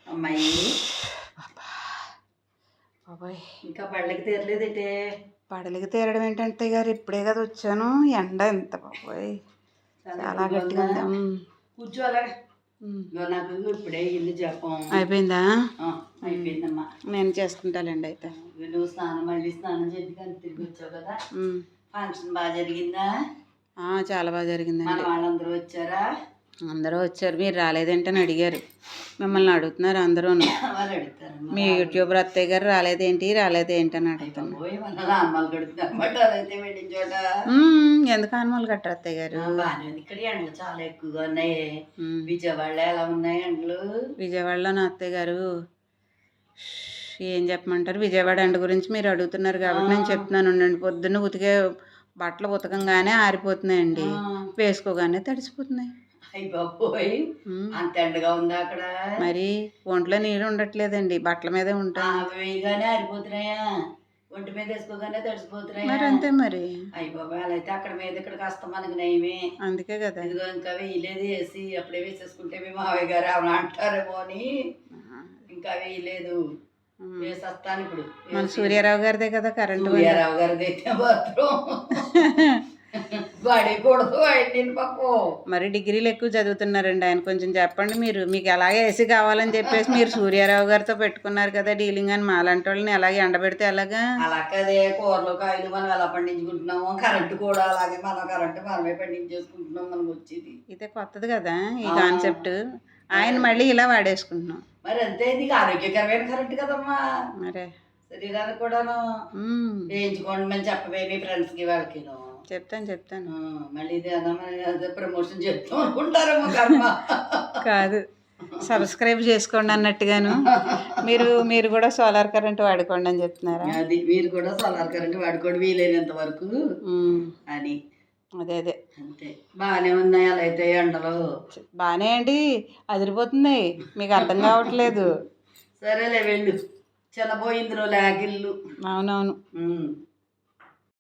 అమ్మాయి బాబాయ్ ఇంకా పళ్ళకి తీరలేదంటే పడలికి తీరడం ఏంటంటే గారు ఇప్పుడే కదా వచ్చాను. ఎండ ఎంత బాబాయ్ చాలా గట్టిగా ఉంది. కూర్చోలే నాకు ఇప్పుడే ఇల్లు చెప్పం అయిపోయిందా? అయిపోయిందమ్మా. నేను చేసుకుంటానండి. అయితే నువ్వు మళ్ళీ స్నానం చేసి తిరిగి వచ్చావు కదా. ఫంక్షన్ బాగా జరిగిందా? చాలా బాగా జరిగిందండి. మన వాళ్ళందరూ వచ్చారా? అందరూ వచ్చారు. మీరు రాలేదేంటని అడిగారు. మిమ్మల్ని అడుగుతున్నారు అందరూ. మీ యూట్యూబర్ అత్తయ్య గారు రాలేదేంటి అని అడుగుతున్నారు. ఎందుకు ఆనమాలు కట్టారు అత్తయ్య గారు? ఇక్కడ ఎండలు చాలా ఎక్కువగా ఉన్నాయి. విజయవాడలో ఎలా ఉన్నాయి ఎండలు? విజయవాడలో నా అత్తయ్య గారు ఏం చెప్పమంటారు? విజయవాడ ఎండ గురించి మీరు అడుగుతున్నారు కాబట్టి నేను చెప్తున్నాను. ఉండండి. పొద్దున్న ఉతికే బట్టలు ఉతకంగానే ఆరిపోతున్నాయండి, వేసుకోగానే తడిసిపోతున్నాయి. అయిపోయి అంత ఎండగా ఉందా అక్కడ? మరి ఒంట్లో నీరు ఉండట్లేదండి, బట్టల మీదే ఉంటాయి. వేయగానే ఆరిపోతున్నాయా? ఒంటి మీద వేసుకోగానే తడిసిపోతున్నాయా? మరి అంతే మరి. అయిపోయి అలా అయితే అక్కడ మీద ఇక్కడ కాస్త మనకి నయమే. అందుకే కదా. ఇదిగో ఇంకా వేయలేదు, వేసి అప్పుడే వేసేసుకుంటే మీ మావయ్య గారు ఏమైనా అంటారేమో అని ఇంకా వేయలేదు. వేసేస్తాను ఇప్పుడు. మన సూర్యారావు గారిదే కదా కరెంటు. సూర్యారావు గారిది అయితే మాత్రం పడకూడదు. మరి డిగ్రీలు ఎక్కువ చదువుతున్నారండి ఆయన. కొంచెం చెప్పండి. మీకు ఎలాగే ఏసీ కావాలని చెప్పేసి మీరు సూర్యారావు గారితో పెట్టుకున్నారు కదా డీలింగ్ అని. మాలాంటి వాళ్ళని ఎలాగే ఎండబెడితే ఎలాగా? అలా కదే కూరలు కాయలు మనం ఎలా పండించుకుంటున్నామో కరెంటు కూడా అలాగే కరెంటు మనమే పండించేసుకుంటున్నాం. మనకు వచ్చేది ఇదే కొత్తది కదా ఈ కాన్సెప్ట్. ఆయన మళ్ళీ ఇలా వాడేసుకుంటున్నాం. మరి అంతే. ఇది ఆరోగ్యకరమైన కరెంటు కదమ్మా. మరే శరీరానికి కూడాను వేయించుకోండి అని చెప్పవే మీ ఫ్రెండ్స్కి వాళ్ళకి. చెప్తాను. మళ్ళీ ఇది ప్రమోషన్ చేస్తాం అనుకుంటారేమో కర్మ. కాదు, సబ్స్క్రైబ్ చేసుకోండి అన్నట్టుగాను. మీరు కూడా సోలార్ కరెంట్ వాడుకోండి అని చెప్తున్నారా? అది మీరు కూడా సోలార్ కరెంట్ వాడుకోండి వీలైనంత వరకు అని. అదే అంతే. బాగానే ఉన్నాయి అలా అయితే ఎండలు. బాగానే అండి, అదిరిపోతుంది. మీకు అర్థం కావట్లేదు. సరేలే వెళ్ళు, చిన్నపోయింది లేకిల్లు. అవునవును.